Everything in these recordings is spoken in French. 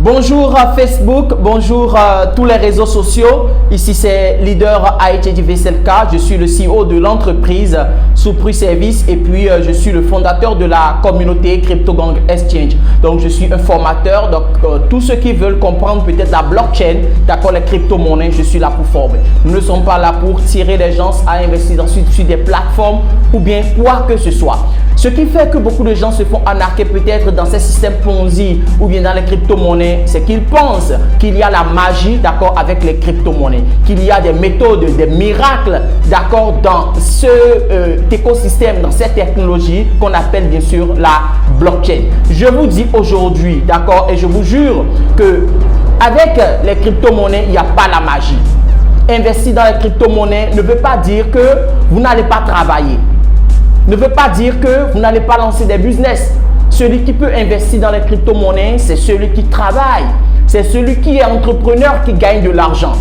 Bonjour à Facebook, bonjour à tous les réseaux sociaux. Ici c'est leader Aïtchédi Vesselka. Je suis le CEO de l'entreprise Supri Service et puis je suis le fondateur de la communauté CryptoGang Exchange. Donc je suis un formateur. Donc tous ceux qui veulent comprendre peut-être la blockchain, d'accord, les crypto-monnaies, je suis là pour former. Nous ne sommes pas là pour tirer les gens à investir ensuite sur des plateformes ou bien quoi que ce soit. Ce qui fait que beaucoup de gens se font arnaquer peut-être dans ces systèmes Ponzi ou bien dans les crypto-monnaies, c'est qu'ils pensent qu'il y a la magie, d'accord, avec les crypto-monnaies, qu'il y a des méthodes, des miracles, d'accord, dans ce écosystème, dans cette technologie qu'on appelle bien sûr la blockchain. Je vous dis aujourd'hui, d'accord, et je vous jure que avec les crypto-monnaies, il n'y a pas la magie. Investir dans les crypto-monnaies ne veut pas dire que vous n'allez pas travailler. Ne veut pas dire que vous n'allez pas lancer des business. Celui qui peut investir dans les crypto-monnaies, c'est celui qui travaille. C'est celui qui est entrepreneur qui gagne de l'argent.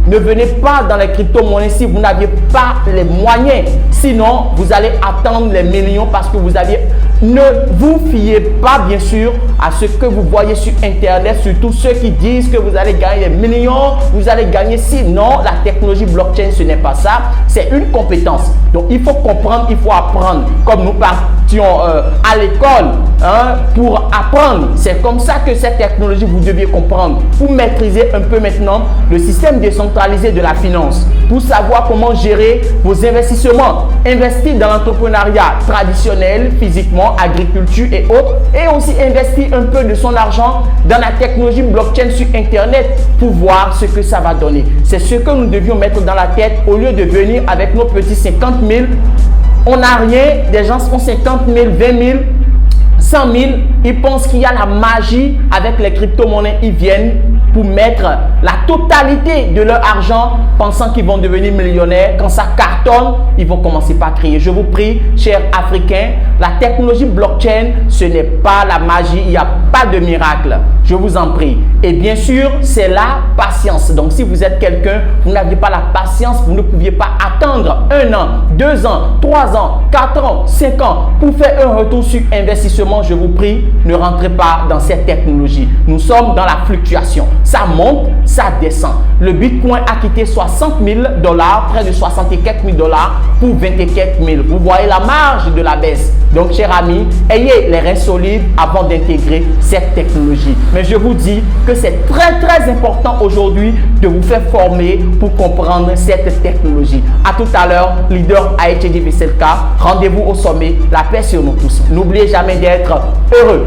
Ne venez pas dans les crypto-monnaies si vous n'aviez pas les moyens. Sinon, vous allez attendre les millions parce que vous aviez... Ne vous fiez pas, bien sûr, à ce que vous voyez sur Internet, surtout ceux qui disent que vous allez gagner des millions, vous allez gagner. Sinon, la technologie blockchain, ce n'est pas ça. C'est une compétence. Donc, il faut comprendre, il faut apprendre. Comme nous partions à l'école pour apprendre. C'est comme ça que cette technologie, vous deviez comprendre. Pour maîtriser un peu maintenant le système décentralisé de la finance. Pour savoir comment gérer vos investissements. Investir dans l'entrepreneuriat traditionnel, physiquement, agriculture et autres, et aussi investir un peu de son argent dans la technologie blockchain sur Internet pour voir ce que ça va donner. C'est ce que nous devions mettre dans la tête au lieu de venir avec nos petits 50 000. On n'a rien, des gens font 50 000, 20 000, 100 000. Ils pensent qu'il y a la magie avec les crypto-monnaies. Ils viennent pour mettre la totalité de leur argent pensant qu'ils vont devenir millionnaires. Quand ça cartonne, ils vont commencer par crier. Je vous prie, chers Africains, la technologie blockchain, ce n'est pas la magie. Il n'y a pas de miracle. Je vous en prie. Et bien sûr, c'est la patience. Donc, si vous êtes quelqu'un, vous n'aviez pas la patience, vous ne pouviez pas attendre 1 an, 2 ans, 3 ans, 4 ans, 5 ans pour faire un retour sur investissement. Je vous prie, ne rentrez pas dans cette technologie. Nous sommes dans la fluctuation. Ça monte, ça descend. Le Bitcoin a quitté 60 000 $, près de 60 et quelques mille dollars pour 20 et quelques mille. Vous voyez la marge de la baisse. Donc, chers amis, ayez les reins solides avant d'intégrer cette technologie. Mais je vous dis que c'est très important aujourd'hui de vous faire former pour comprendre cette technologie. À tout à l'heure, leader Aïtchédi Vesselka. Rendez-vous au sommet. La paix sur nous tous. N'oubliez jamais d'être heureux.